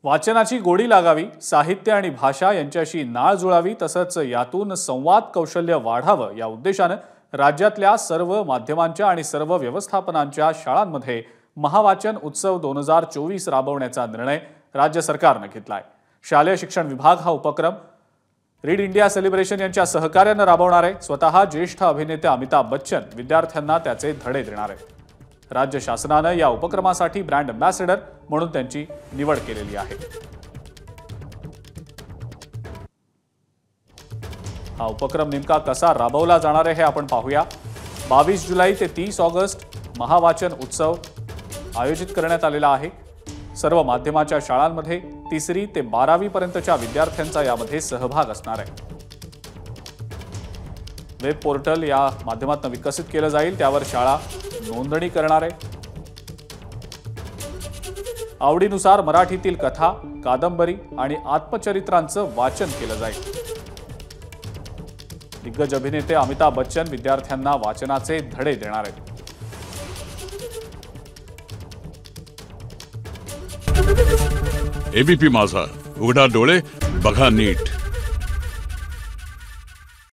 वाचनाची गोडी लागावी, साहित्य आणि भाषा यांच्याशी नाळ जुळावी, तसंच यातून संवाद कौशल्य वाढावं या उद्देशानं राज्यातल्या सर्व माध्यमांच्या आणि सर्व व्यवस्थापनांच्या शाळांमध्ये महावाचन उत्सव 2024 राबवण्याचा निर्णय राज्य सरकारनं घेतलाय। शालेय शिक्षण विभाग हा उपक्रम रीड इंडिया सेलिब्रेशन यांच्या सहकार्यानं राबवणार आहे। स्वतः ज्येष्ठ अभिनेते अमिताभ बच्चन विद्यार्थ्यांना त्याचे धडे देणार आहेत। राज्य शासनानं या उपक्रमासाठी ब्रँड अँबॅसेडर म्हणून त्यांची निवड केलेली आहे। हा उपक्रम नेमका कसा राबवला जाणार आहे हे आपण पाहूया। 22 जुलै ते 30 ऑगस्ट महावाचन उत्सव आयोजित करण्यात आलेला आहे। सर्व माध्यमाच्या शाळांमध्ये 3री ते 12वी पर्यंतच्या विद्यार्थ्यांचा यामध्ये सहभाग असणार आहे। वेब पोर्टल या माध्यमातून विकसित केलं जाईल, त्यावर शाळा नोंदणी करणार आहे। आवडीनुसार मराठीतील कथा, कादंबरी आणि आत्मचरित्रांचं वाचन केलं जाईल। दिग्गज अभिनेते अमिताभ बच्चन विद्यार्थ्यांना वाचनाचे धडे देणार आहेत। एबीपी माझा, उघडा डोळे बघा नीट।